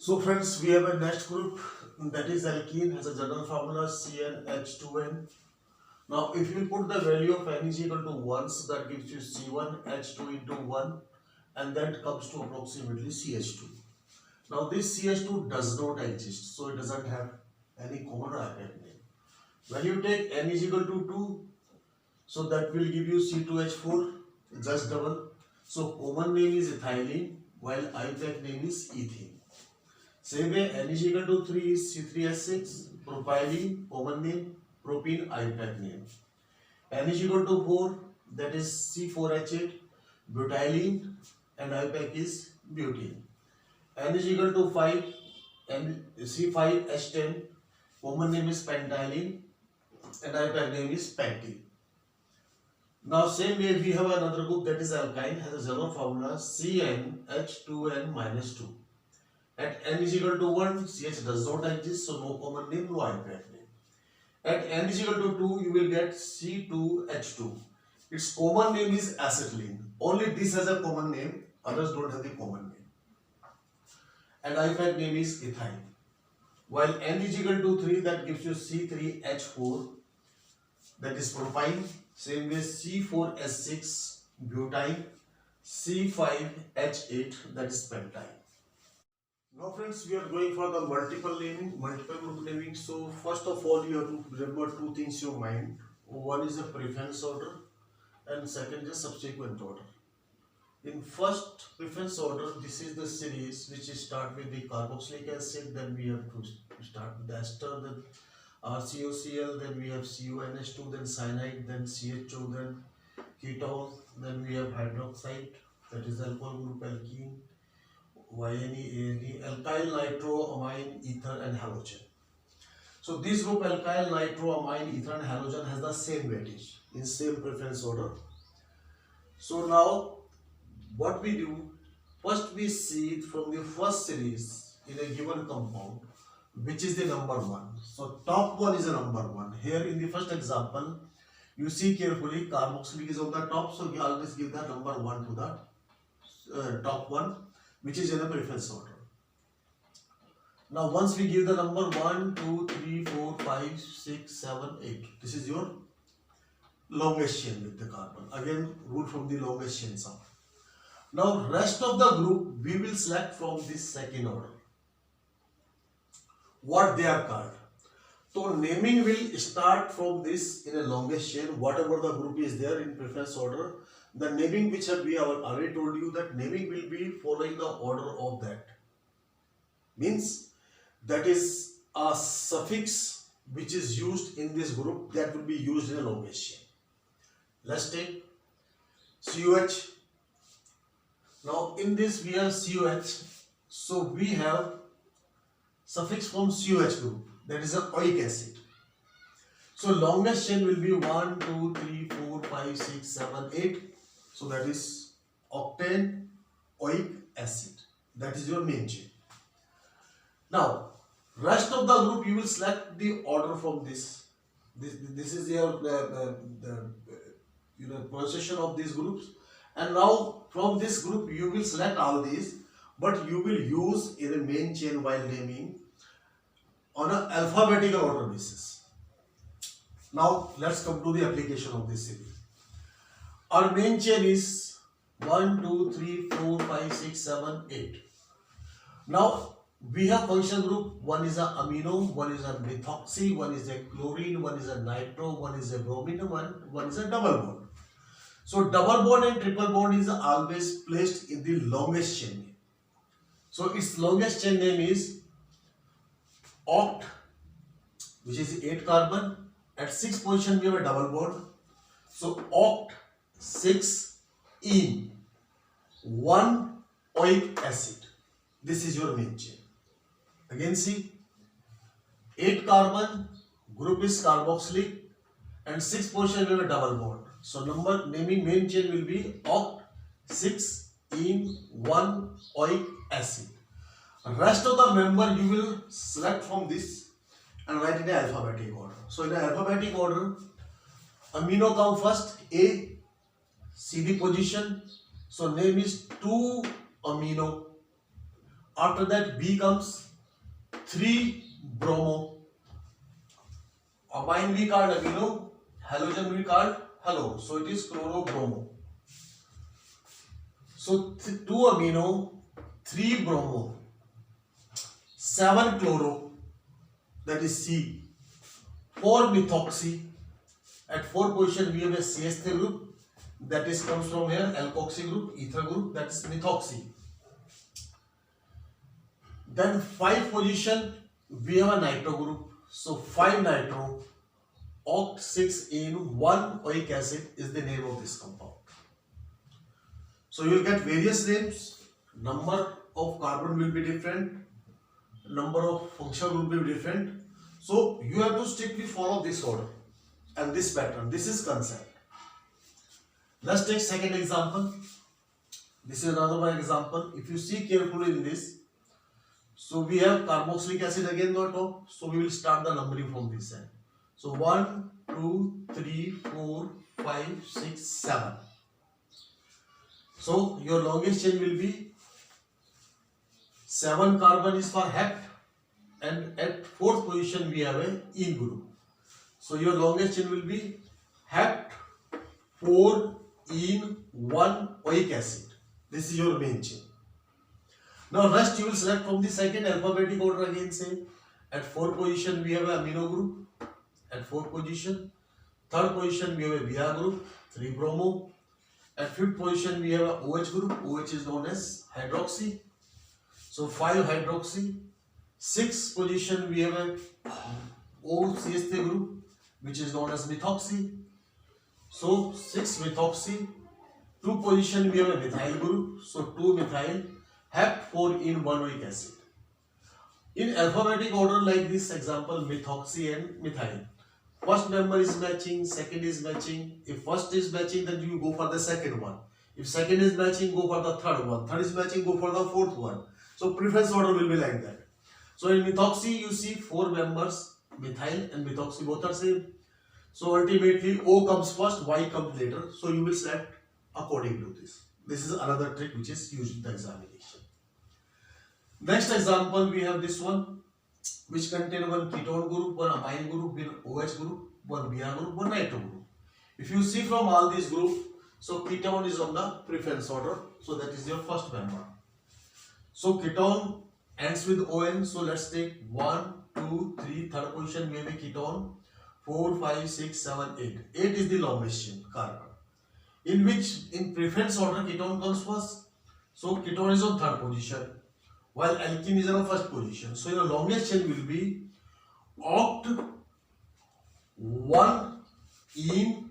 So friends, we have a next group, that is alkene, has a general formula CnH2n. Now if you put the value of n is equal to 1, so that gives you C1H2 into 1, and that comes to approximately CH2. Now this CH2 does not exist, so it doesn't have any common ionic name. When you take n is equal to 2, so that will give you C2H4, just double. So common name is ethylene, while ionic name is ethene. Same way, n is equal to 3 is C3H6, propylene, common name, propene, ionic name. N is equal to 4, that is C4H8, butylene, and ionic is butene. N is equal to 5, and C5H10, common name is pentylene, and ionic name is pentene. Now same way we have another group, that is alkyne, has a general formula CnH2n minus 2. At n is equal to 1, CH does not exist, so no common name, no ionic name. At n is equal to 2, you will get C2H2. Its common name is acetylene. Only this has a common name, others don't have the common name. And ionic name is ethyl. While n is equal to 3, that gives you C3H4, that is propyne. Same way C4H6, butyne, C5H8, that is pentine. Now friends, we are going for the multiple group naming. So first of all, you have to remember two things in your mind. One is the preference order and second is subsequent order. In first preference order, this is the series which start with the carboxylic acid, then we have to start with the ester, then RCOCl, then we have CuNH2, then cyanide, then CHO, then ketone, then we have hydroxide, that is alcohol group alkene, YNE, alkyl nitroamine, ether and halogen. So this group alkyl nitroamine, ether and halogen has the same weightage in same preference order. So now what we do, first we see it from the first series in a given compound, which is the number 1. So top one is a number 1. Here in the first example, you see carefully, carboxylic is on the top, so we always give the number 1 to the top one, which is in a preference order. Now once we give the number 1, 2, 3, 4, 5, 6, 7, 8, this is your longest chain with the carbon. Again, root from the longest chains up. Now rest of the group we will select from this second order. What they are called. So naming will start from this in a longest chain, whatever the group is there in preference order. The naming which we have already told you, that naming will be following the order of that. Means that is a suffix which is used in this group that will be used in a longest chain. Let's take COH. Now in this we have COH, so we have suffix from COH group, that is an oic acid. So longest chain will be 1, 2, 3, 4, 5, 6, 7, 8. So that is octane oic acid. That is your main chain. Now rest of the group you will select the order from this. This is your procession of these groups. And now from this group you will select all these, but you will use in a main chain while naming on an alphabetical order basis. Now let's come to the application of this series. Our main chain is 1, 2, 3, 4, 5, 6, 7, 8. Now we have function group. One is a amino, one is a methoxy, one is a chlorine, one is a nitro, one is a bromine, one is a double bond. So double bond and triple bond is always placed in the longest chain. So its longest chain name is oct, which is 8 carbon. At 6 position we have a double bond. So oct 6 in 1 oic acid. This is your main chain. Again see, 8 carbon, group is carboxylic, and 6 position we have a double bond. So naming main chain will be oct 6 in 1 oic acid. Rest of the member you will select from this and write in alphabetic order. So in alphabetic order, amino come first, A, see the position. So name is 2 amino. After that B comes 3 bromo. Amine we called amino, halogen we called halo. So it is chlorobromo. So 2 amino, 3 bromo, 7 chloro, that is C, 4 methoxy. At 4 position we have a CH3 group, that is comes from here, alkoxy group, ether group, that is methoxy. Then 5 position we have a nitro group, so 5 nitro, oct 6 in 1 oic acid is the name of this compound. So you will get various names, number of carbon will be different, number of function will be different. So you have to strictly follow this order and this pattern. This is concept. Let's take second example. This is another one example. If you see carefully in this, so we have carboxylic acid again on top. So we will start the numbering from this end. So 1, 2, 3, 4, 5, 6, 7. So your longest chain will be 7 carbon is for hept, and at 4th position we have a ene group. So your longest chain will be hept 4 ene 1 oic acid. This is your main chain. Now rest you will select from the second alphabetic order again same. At 4th position we have a amino group. At 4th position. 3rd position we have a Br group, 3 bromo. At 5th position we have a OH group. OH is known as hydroxy. So 5 hydroxy. 6th position we have a OCH3 group, which is known as methoxy. So 6 methoxy. 2 position we have a methyl group. So 2 methyl. Hept 4 in 1 oic acid. In alphabetic order like this example, methoxy and methyl. First member is matching, second is matching. If first is matching, then you go for the second one. If second is matching, go for the third one. Third is matching, go for the fourth one. So preference order will be like that. So in methoxy, you see 4 members, methyl and methoxy both are same. So ultimately O comes first, Y comes later. So you will select according to this. This is another trick which is used in the examination. Next example, we have this one, which contain one ketone group, one amine group, one OH group, one Br group, one nitro group. If you see from all these groups, so ketone is on the preference order, so that is your first member. So ketone ends with ON, so let's take 1, 2, 3, third position, maybe ketone, 4, 5, 6, 7, 8. 8 is the longest chain, carbon. In which, in preference order, ketone comes first. So ketone is on third position, while alkene is on first position. So your longest chain will be oct 1 in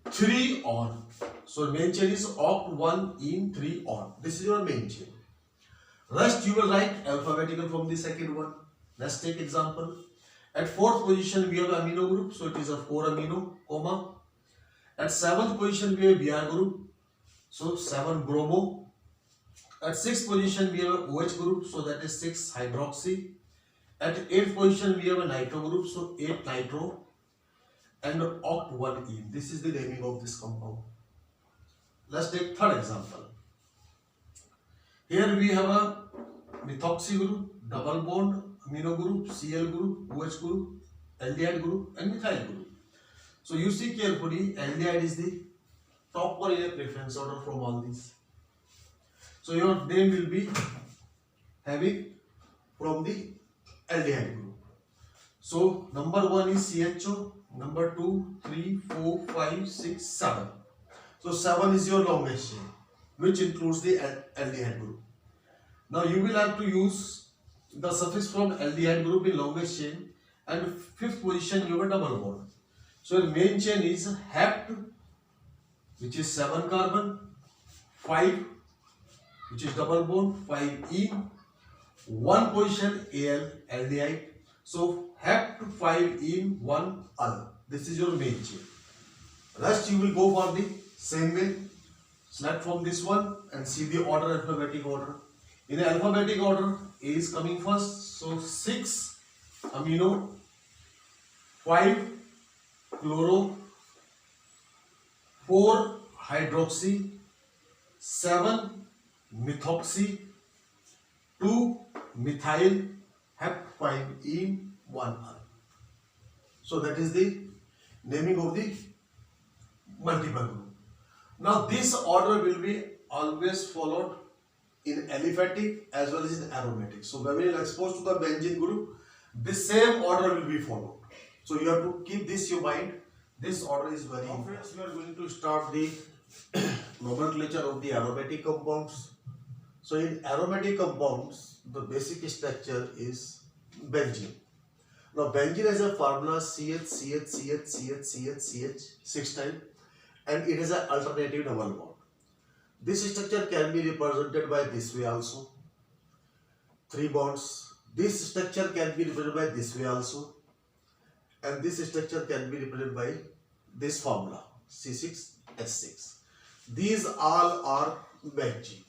3 on. So main chain is oct 1 in 3 on. This is your main chain. Rest you will write alphabetical from the second one. Let's take example. At 4th position we have amino group, so it is a 4 amino, comma. At 7th position we have Br group, so 7 bromo. At 6th position we have a OH group, so that is 6 hydroxy. At 8th position we have a nitro group, so 8 nitro and oct 1 ene. This is the naming of this compound. Let's take third example. Here we have a methoxy group, double bond, amino group, Cl group, OH group, aldehyde group and methyl group. So you see carefully, aldehyde is the top one in a preference order from all these. So your name will be having from the aldehyde group. So number 1 is CHO, number 2, 3, 4, 5, 6, 7. So 7 is your longest chain, which includes the aldehyde group. Now you will have to use the suffix from aldehyde group in longest chain, and 5th position you have a double bond. So your main chain is hept, which is 7 carbon, 5, which is double bond, 5 ene, 1 position Al, aldehyde. So hept 5 ene, 1 al. This is your main chain. Rest you will go for the same way. Select from this one and see the order, alphabetic order. In alphabetic order, A is coming first. So 6 amino, 5 chloro, 4 hydroxy, 7 methoxy, 2-methyl heptymine 1R. So that is the naming of the multiple group. Now this order will be always followed in aliphatic as well as in aromatic. So when we are exposed to the benzene group, this same order will be followed. So you have to keep this in mind. This order is very important. Friends, we are going to start the nomenclature of the aromatic compounds. So in aromatic compounds, the basic structure is benzene. Now benzene has a formula CH 6 times, and it has an alternative double bond. This structure can be represented by this way also. 3 bonds. This structure can be represented by this way also. And this structure can be represented by this formula C6H6. These all are benzene.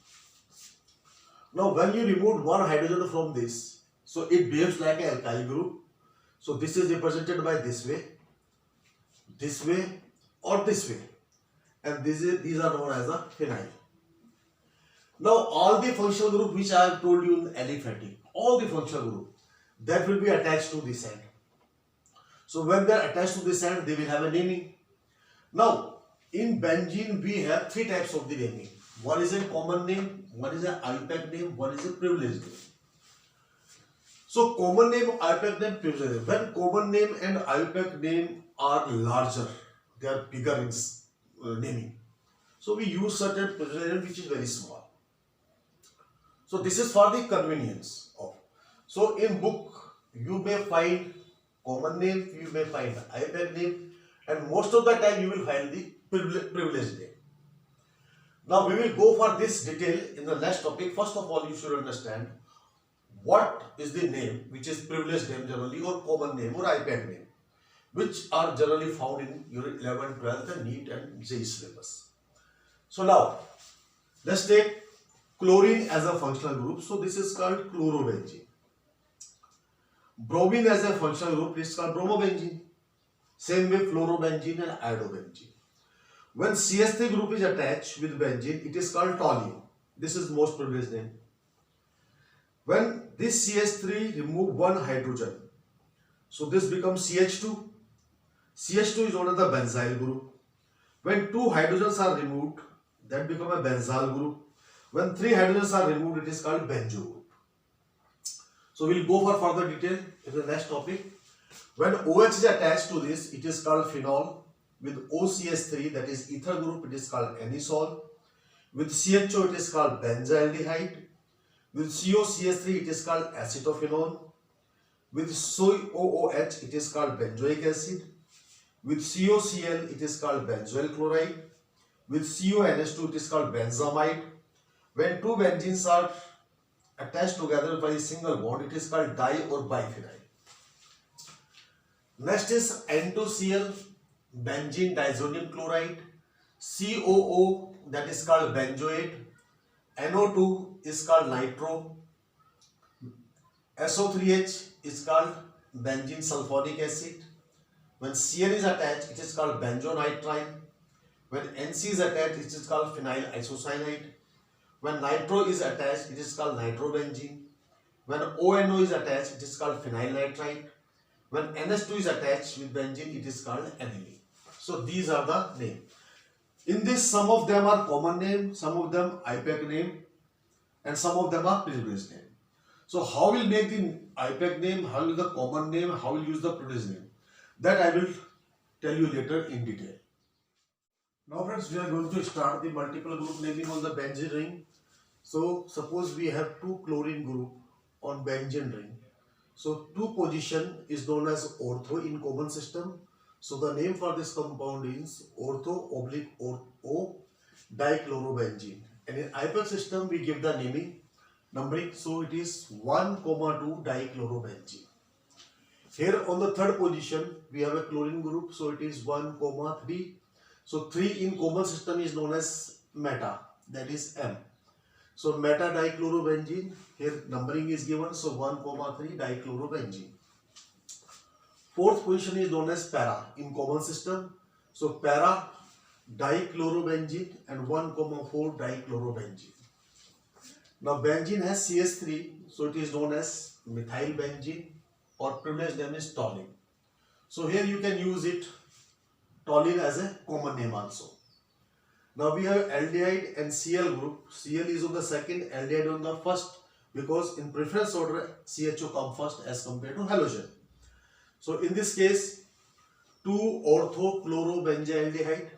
Now when you remove one hydrogen from this, so it behaves like an alkyl group. So this is represented by this way or this way. And these are known as the phenyl. Now all the functional group which I have told you in aliphatic, all the functional group, that will be attached to this end. So when they are attached to this end, they will have a naming. Now in benzene we have 3 types of the naming. One is a common name, one is an IUPAC name, one is a privileged name. So common name, IUPAC name, privileged name. When common name and IUPAC name are larger, they are bigger in naming. So we use certain privileged name which is very small. So this is for the convenience of. So in book you may find common name, you may find IUPAC name, and most of the time you will find the privileged name. Now we will go for this detail in the next topic. First of all, you should understand what is the name which is privileged name generally, or common name, or IUPAC name, which are generally found in your 11th, 12th and NEET and JEE syllabus. So now let's take chlorine as a functional group. So this is called chlorobenzene. Bromine as a functional group is called bromobenzene. Same way fluorobenzene and iodobenzene. When CH3 group is attached with benzene, it is called toluene. This is most privileged name. When this CH3 remove one hydrogen, so this becomes CH2. CH2 is known as the benzyl group. When 2 hydrogens are removed, that become a benzyl group. When 3 hydrogens are removed, it is called benzo group. So we will go for further detail in the next topic. When OH is attached to this, it is called phenol. With OCH3, that is ether group, it is called anisole. With CHO, it is called benzaldehyde. With COCH3, it is called acetophenone. With COOH, it is called benzoic acid. With COCl, it is called benzoyl chloride. With CONH2, it is called benzamide. When 2 benzenes are attached together by a single bond, it is called di or biphenyl. Next is N2Cl, benzene disodium chloride. COO, that is called benzoate. NO2 is called nitro. SO3H is called benzene sulfonic acid. When Cl is attached, it is called benzonitrile. When NC is attached, it is called phenyl isocyanide. When nitro is attached, it is called nitrobenzene. When ONO is attached, it is called phenyl nitrite. When NH2 is attached with benzene, it is called aniline. So these are the names. In this, some of them are common name, some of them IUPAC name, and some of them are privileged name. So how we'll make the IUPAC name, how will the common name, how we'll use the privileged name, that I will tell you later in detail. Now friends, we are going to start the multiple group naming on the benzene ring. So suppose we have 2 chlorine group on benzene ring. So 2 position is known as ortho in common system. So the name for this compound is ortho/O dichlorobenzene. And in IUPAC system we give the numbering. So it is 1,2 dichlorobenzene. Here on the 3rd position we have a chlorine group. So it is 1,3. So 3 in common system is known as meta, that is M. So meta dichlorobenzene, here numbering is given, so 1,3 dichlorobenzene. 4th position is known as para in common system. So para dichlorobenzene and 1,4 dichlorobenzene. Now benzene has CH3, so it is known as methylbenzene, or privileged name is toluene. So here you can use it, toluene, as a common name also. Now we have aldehyde and Cl group. Cl is on the second, aldehyde on the first, because in preference order CHO come first as compared to halogen. So in this case, 2-orthochlorobenzyaldehyde.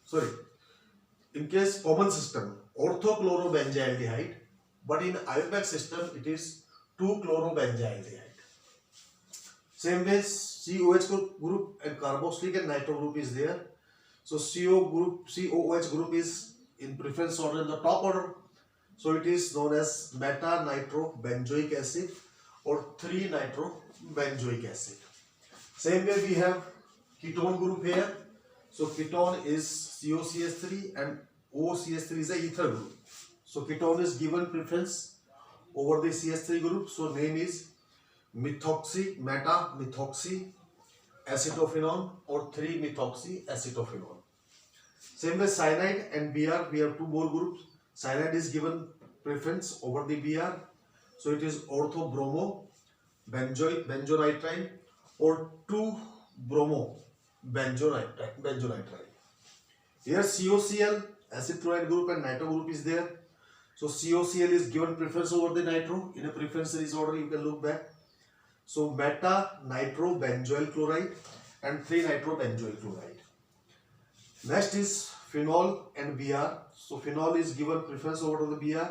Sorry, in case common system, orthochlorobenzyaldehyde, but in IUPAC system it is 2-chlorobenzyaldehyde. Same way COH group and carboxylic and nitro group is there. So COOH group is in preference order in the top order. So it is known as meta-nitrobenzoic acid or 3-nitrobenzoic acid. Same way we have ketone group here. So ketone is COCH3 and OCH3 is a ether group. So ketone is given preference over the CH3 group. So name is meta-methoxy acetophenone or 3-methoxy-acetophenone. Same way cyanide and Br, we have two more groups. Cyanide is given preference over the Br. So it is ortho-bromo-benzonitrile or 2-bromo-benzonitrile. Here COCl, acid chloride group, and nitro group is there. So COCl is given preference over the nitro. In a preference series order you can look back. So meta-nitrobenzoyl chloride and 3-nitrobenzoyl chloride. Next is phenol and Br. So phenol is given preference over the Br.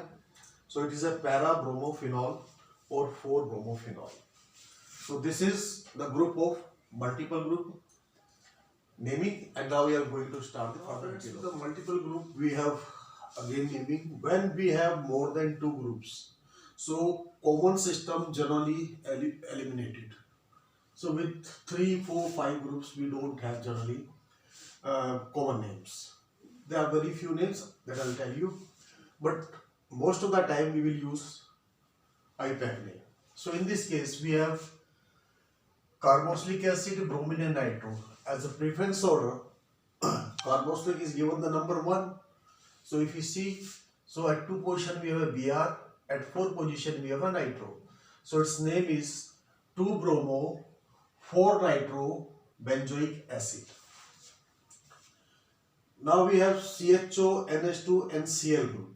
So it is a para-bromophenol or 4-bromophenol. So this is the group of multiple group naming, and now we are going to start the further detail. The multiple group we have again naming when we have more than two groups. So common system generally eliminated. So with 3, 4, 5 groups we don't have generally common names. There are very few names that I will tell you, but most of the time we will use IUPAC name. So in this case we have carboxylic acid, bromine and nitro. As a preference order, carboxylic is given the number 1. So if you see, so at 2 position we have a Br, at 4 position we have a nitro. So its name is 2-bromo-4-nitro-benzoic acid. Now we have CHO, NH2 and Cl group.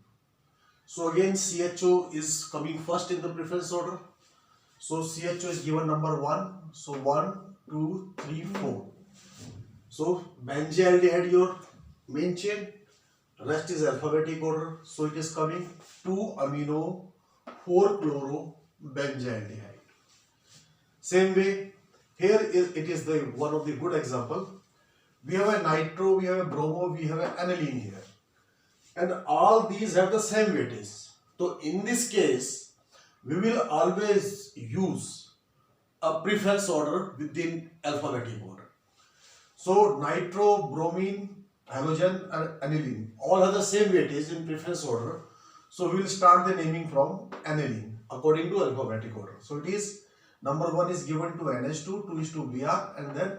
So again CHO is coming first in the preference order. So CHO is given number 1. So 1, 2, 3, 4. So benzaldehyde your main chain. Rest is alphabetic order. So it is coming 2-amino-4-chloro-benzaldehyde. Same way, here it is the one of the good example. We have a nitro, we have a bromo, we have an aniline here. And all these have the same weightage. So in this case, we will always use a preference order within alphabetic order. So nitro, bromine, halogen and aniline all have the same weightage in preference order. So we will start the naming from aniline according to alphabetic order. So it is number 1 is given to NH2, 2 is to Br and then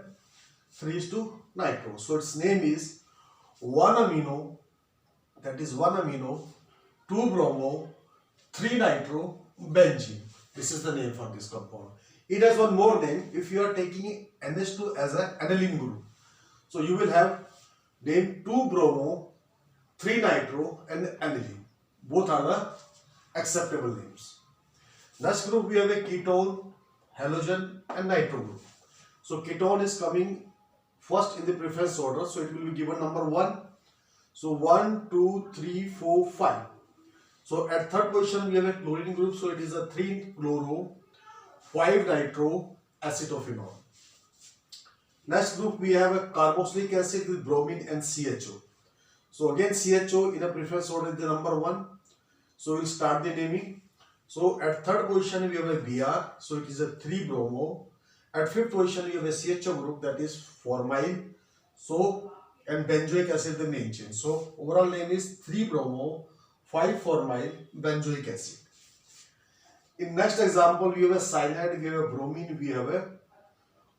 3 is to nitro. So its name is 1-amino, that is 1-amino, 2-bromo, 3-nitro-benzene. This is the name for this compound. It has one more name if you are taking NH2 as an aniline group. So you will have name 2-bromo, 3-nitro and aniline. Both are the acceptable names. Next group we have a ketone, halogen and nitro group. So ketone is coming first in the preference order. So it will be given number 1. So 1, 2, 3, 4, 5. So at third position we have a chlorine group. So it is a 3-chloro, 5-nitro-acetophenone. Next group we have a carboxylic acid with bromine and CHO. So again CHO in a preference order is the number 1. So we'll start the naming. So at third position we have a Br. So it is a 3-bromo. At fifth position we have a CHO group, that is formyl. So and benzoic acid the main chain. So overall name is 3-bromo, 5-formyl benzoic acid. In next example we have a cyanide, we have a bromine, we have a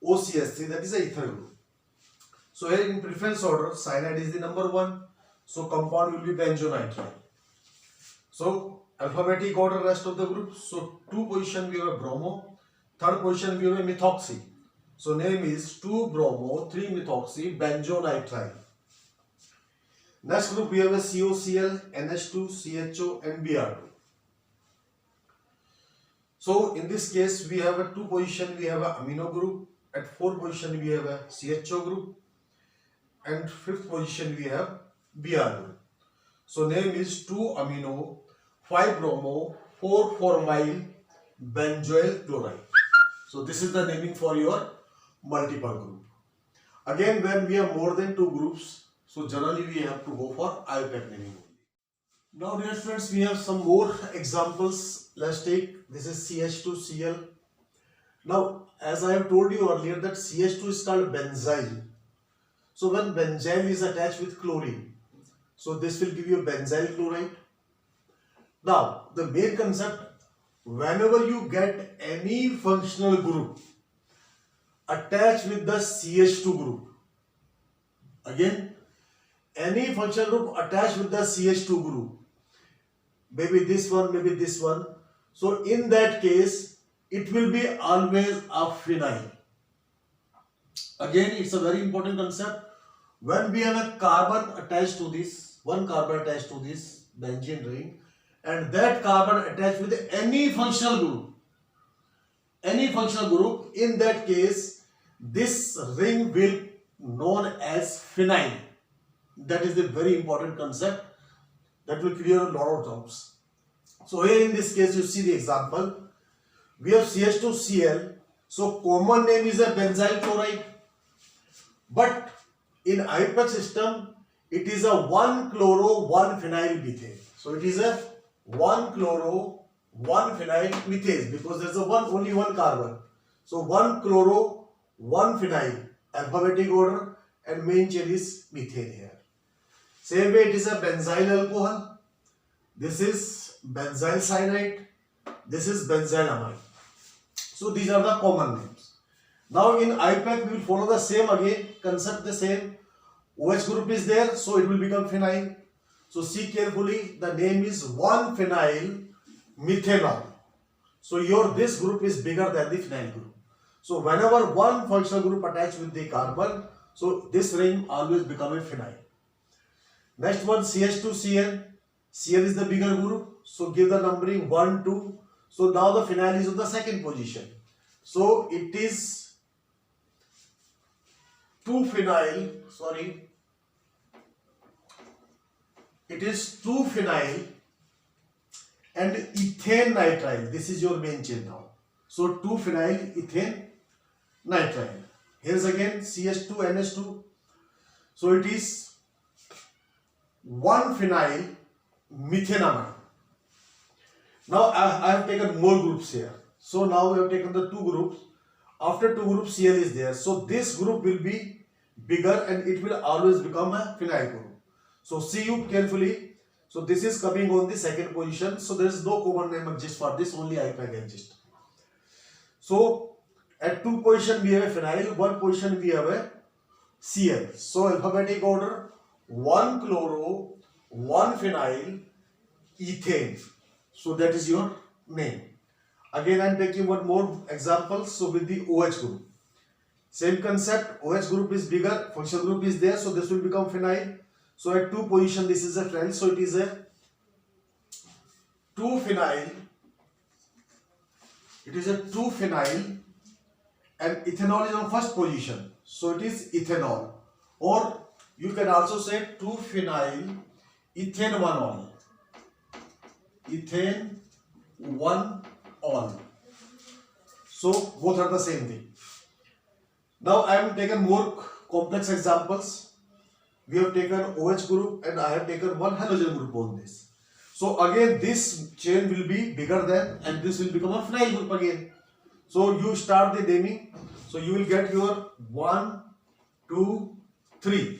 OCH3, that is a ether group. So here in preference order cyanide is the number 1. So compound will be benzonitrile. So Alphabetic order rest of the group. So 2 position we have a bromo, 3rd position we have a methoxy. So name is 2 bromo, 3 methoxy, benzonitrile. Next group we have a COCl, NH2, CHO and Br2. So in this case we have a 2 position we have a amino group, at 4 position we have a CHO group, and 5th position we have Br group. So name is 2 amino, 5 bromo, 4 formyl benzoyl chloride. So this is the naming for your multiple group. Again, when we have more than 2 groups, so generally we have to go for IUPAC naming only. Now dear friends, we have some more examples. Let's take, this is CH2Cl. Now as I have told you earlier that CH2 is called benzyl. So when benzyl is attached with chlorine, so this will give you benzyl chloride. Now the main concept, whenever you get any functional group attached with the CH2 group, again any functional group attached with the CH2 group, maybe this one, maybe this one, so in that case it will be always a phenyl. Again, it's a very important concept. When we have a carbon attached to this, one carbon attached to this benzene ring, and that carbon attached with any functional group, in that case this ring will known as phenyl. That is the very important concept that will clear a lot of doubts. So here in this case you see the example, we have CH2Cl, so common name is a benzyl chloride, but in IUPAC system it is a 1-chloro 1-phenyl methane. So it is a 1-chloro 1-phenyl methane because there is only one carbon. So 1-chloro 1-phenyl, alphabetic order, and main chain is methane here. Same way it is a benzyl alcohol. This is benzyl cyanide. This is benzyl amide. So these are the common names. Now in IUPAC we will follow the same again, concept the same. OH group is there, so it will become phenyl. So see carefully, the name is 1-phenyl methanol. So this group is bigger than the phenyl group. So whenever one functional group attached with the carbon, so this ring always become a phenyl. Next one, CH2Cl. Cl is the bigger group, so give the numbering 1, 2. So now the phenyl is on the second position. So it is 2-phenyl, it is 2-phenyl and ethane nitrile. This is your main chain now. So 2-phenyl ethane nitrile. Here's again CH2NH2. So it is 1-phenyl methanamide. Now I have taken more groups here. So now we have taken the 2 groups. After 2 groups Cl is there. So this group will be bigger and it will always become a phenyl group. So see you carefully. So this is coming on the second position. So there is no common name exists for this, only IUPAC exists. So at 2 position we have a phenyl, 1 position we have a Cl. So alphabetic order, 1-chloro 1-phenyl ethane. So that is your name. Again I am taking one more example. So with the OH group, same concept. OH group is bigger, functional group is there, so this will become phenyl. So at 2 position this is a phenyl, so it is a 2-phenyl. It is a 2-phenyl and ethanol is on first position, so it is ethanol, or you can also say 2-phenyl ethane 1-ol. Ethane 1-ol. So both are the same thing. Now I have taken more complex examples. We have taken OH group and I have taken one halogen group on this. So again this chain will be bigger than, and this will become a phenyl group again. So you start the naming. So you will get your 1, 2, 3.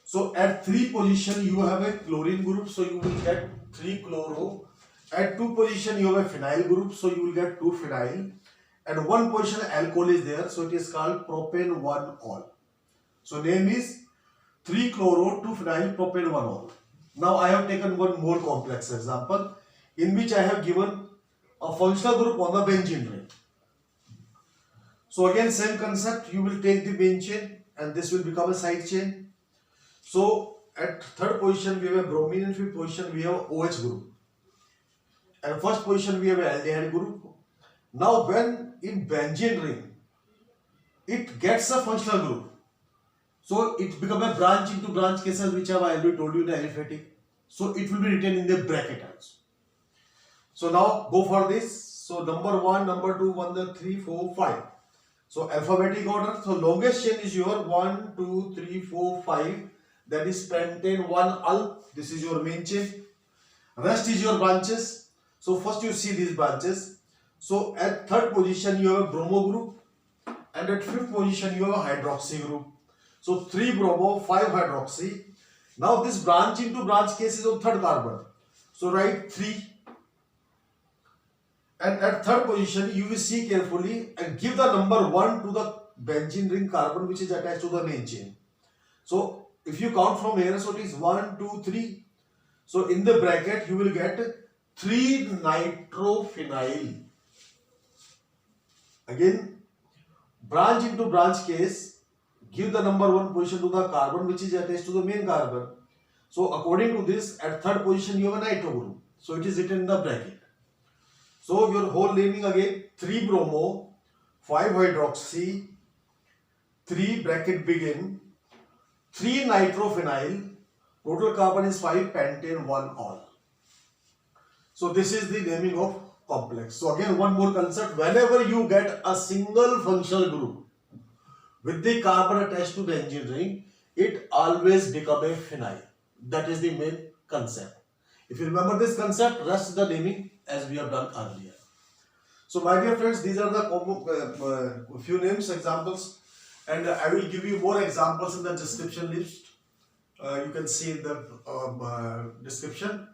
So at 3 position you have a chlorine group, so you will get 3-chloro. At 2 position you have a phenyl group, so you will get 2-phenyl. And 1 position alcohol is there, so it is called propane 1-ol. So name is 3-chloro 2-phenyl propane 1-ol. Now I have taken one more complex example. in which I have given a functional group on the benzene ring. So again, same concept, you will take the main chain and this will become a side chain. So at third position we have a bromine, and fifth position we have a OH group, and first position we have a aldehyde group. Now when in benzene ring it gets a functional group, so it becomes a branch into branch cases, which I have already told you in the aliphatic. So it will be written in the bracket also. So now go for this. So number 1, number 2, 1, 2, 3, 4, 5. So alphabetic order. So longest chain is your 1, 2, 3, 4, 5. That is pentane 1-al. This is your main chain. Rest is your branches. So first you see these branches. So at third position you have a bromo group, and at fifth position you have a hydroxy group. So 3 bromo, 5 hydroxy. Now this branch into branch case is on third carbon. So write 3. And at third position you will see carefully and give the number 1 to the benzene ring carbon which is attached to the main chain. So if you count from here, so it is 1, 2, 3. So in the bracket you will get 3 nitrophenyl. Again, branch into branch case, give the number 1 position to the carbon which is attached to the main carbon. So according to this, at third position you have a nitro group. So it is written in the bracket. So your whole naming again, 3 bromo, 5 hydroxy, 3 bracket begin, 3 nitrophenyl, total carbon is 5, pentane 1-al. So this is the naming of complex. So again, one more concept, whenever you get a single functional group with the carbon attached to benzene ring, it always becomes a phenyl. That is the main concept. If you remember this concept, rest is the naming as we have done earlier. So my dear friends, these are the few names, examples, and I will give you more examples in the description list. You can see in the description.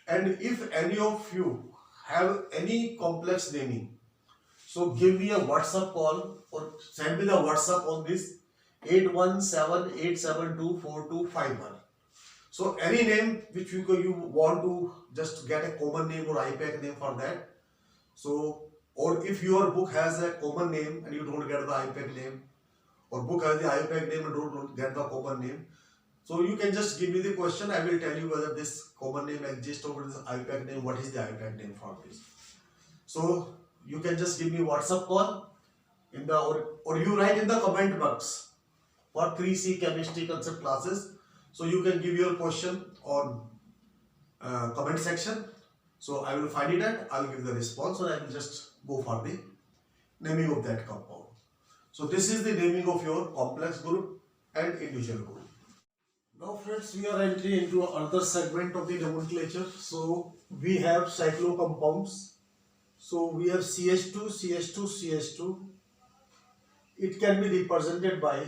And if any of you have any complex naming, so give me a WhatsApp call or send me the WhatsApp on this 817-872-4251. So any name which you want to just get a common name or IPAC name for that. So, or if your book has a common name and you don't get the IPAC name, or book has the IPAC name and don't get the common name, so you can just give me the question. I will tell you whether this common name exists or this IPAC name. What is the IPAC name for this? So you can just give me WhatsApp call in the or you write in the comment box for 3C chemistry concept classes. So you can give your question on comment section. So I will find it and I will give the response, or I will just go for the naming of that compound. So this is the naming of your complex group and individual group. Now friends, we are entering into another segment of the nomenclature. So we have cyclo compounds. So we have CH2, CH2, CH2. It can be represented by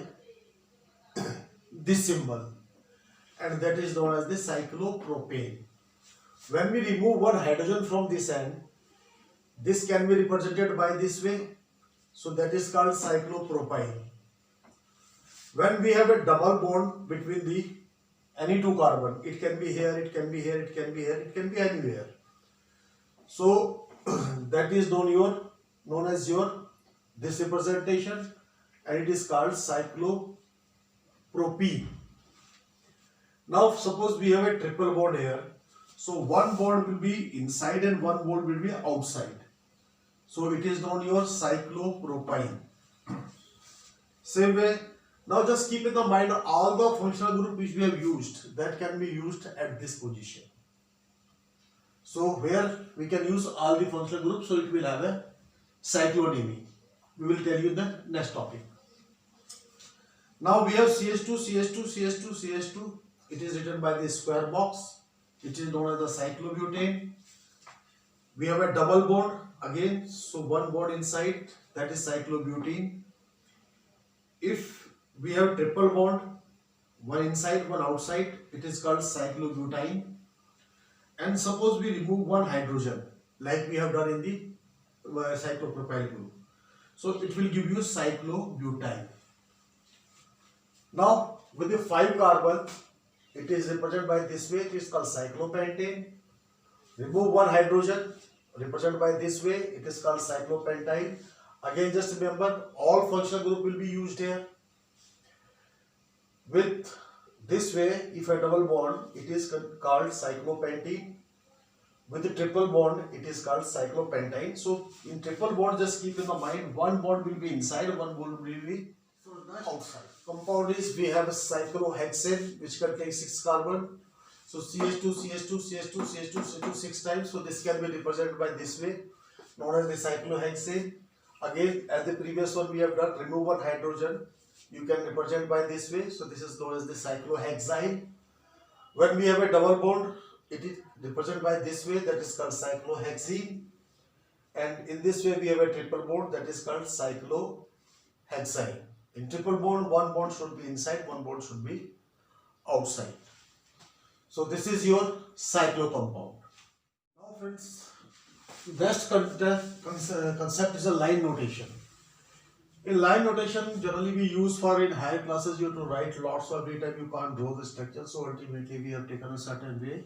this symbol, and that is known as the cyclopropane. When we remove one hydrogen from this end, this can be represented by this way. So that is called cyclopropyne. When we have a double bond between the any two carbon, it can be here, it can be here, it can be here, it can be anywhere. So that is known as your this representation, and it is called cyclopropene. Now suppose we have a triple bond here. So one bond will be inside and one bond will be outside. So it is known your cyclopropyne. Same way, now just keep in the mind all the functional group which we have used, that can be used at this position. So where we can use all the functional groups, so it will have a cyclonymy. We will tell you in the next topic. Now we have CH2, CH2, CH2, CH2. It is written by the square box. It is known as the cyclobutane. We have a double bond again, so one bond inside, that is cyclobutene. If we have triple bond, one inside, one outside, it is called cyclobutane. And suppose we remove one hydrogen, like we have done in the cyclopropyl group, so it will give you cyclobutyne. Now with the 5 carbon, it is represented by this way. It is called cyclopentane. Remove one hydrogen, represented by this way, it is called cyclopentane. Again, just remember, all functional group will be used here. With this way, if a double bond, it is called cyclopentene. With the triple bond, it is called cyclopentane. So in triple bond, just keep in the mind, one bond will be inside, one bond will be outside. Compound is, we have a cyclohexane which contains 6 carbon. So CH2, CH2, CH2, CH2, CH2 6 times. So this can be represented by this way, known as the cyclohexane. Again, as the previous one we have done, remove one hydrogen. You can represent by this way. So this is known as the cyclohexyl. When we have a double bond, it is represented by this way, that is called cyclohexene. And in this way we have a triple bond, that is called cyclohexyl. In triple bond, one bond should be inside, one bond should be outside. So this is your cyclo compound. Now friends, next concept is a line notation. In line notation, generally we use for in higher classes, you have to write lots of data, you can't draw the structure. So ultimately we have taken a certain way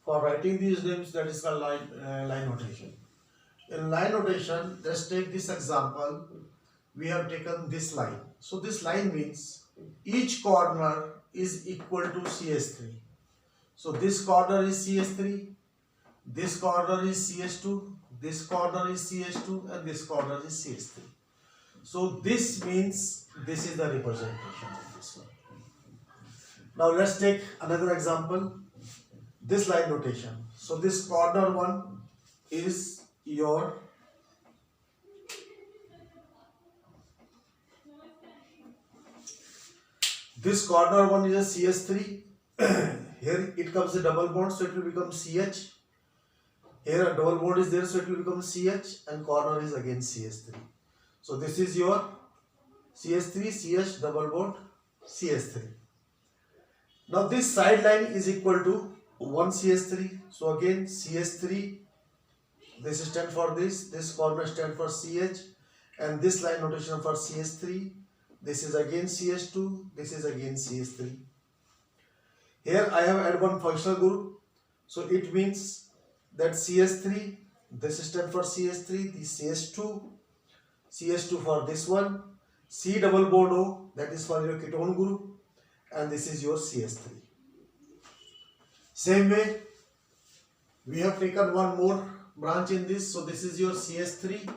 for writing these names, that is called line notation. In line notation, let's take this example. We have taken this line. So this line means each corner is equal to CH3. So this corner is CH3, this corner is CH2, this corner is CH2, and this corner is CH3. So this means this is the representation of this one. Now let's take another example. This line notation. So this corner one is your this corner one is a CH3. Here it comes a double bond, so it will become CH. Here a double bond is there, so it will become CH, and corner is again CH3. So this is your CH3, CH double bond, CH3. Now this side line is equal to 1 CH3. So again CH3, this stands for this corner stands for CH, and this line notation for CH3, this is again CH2, this is again CH3. Here I have added one functional group, so it means that CH3, this stands for CH3, this CH2, CH2 for this one, C double bond O, that is for your ketone group, and this is your CH3. Same way, we have taken one more branch in this, so this is your CH3,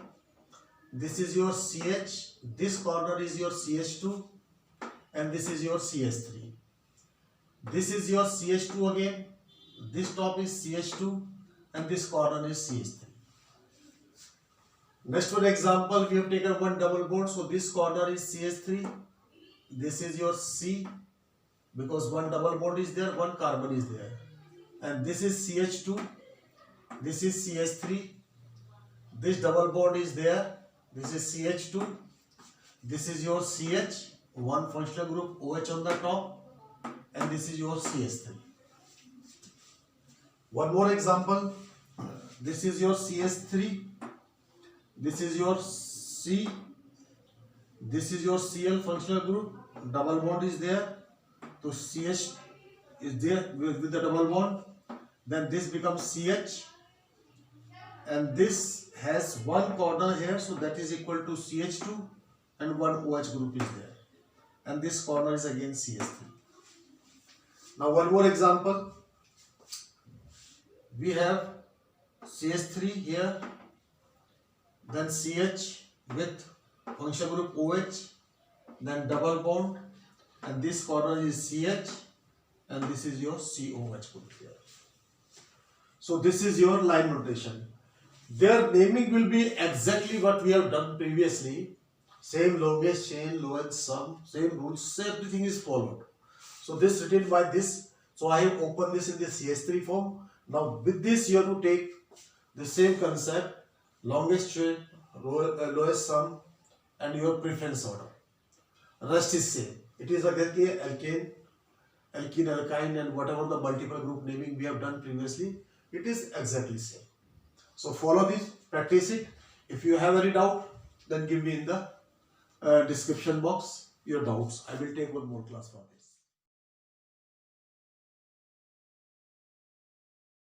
this is your CH, this corner is your CH2, and this is your CH3. This is your CH2 again, this top is CH2, and this corner is CH3. Next one example, we have taken one double bond, so this corner is CH3, this is your C, because one double bond is there, one carbon is there, and this is CH2, this is CH3, this double bond is there, this is CH2, this is your CH, one functional group OH on the top, and this is your CH3. One more example, this is your CH3, this is your C, this is your Cl functional group, double bond is there, so CH is there with the double bond, then this becomes CH, and this has one corner here, so that is equal to CH2, and one OH group is there, and this corner is again CH3. Now one more example, we have CH3 here, then CH with functional group OH, then double bond, and this corner is CH, and this is your COH group here. So this is your line notation. Their naming will be exactly what we have done previously. Same longest chain, lowest sum, same rules, everything is followed. So this written by this. So I have opened this in the CH3 form. Now with this you have to take the same concept, longest chain, lowest sum, and your preference order. Rest is same. It is again alkane, alkyne, and whatever the multiple group naming we have done previously, it is exactly same. So follow this, practice it. If you have any doubt, then give me in the description box your doubts. I will take one more class for you.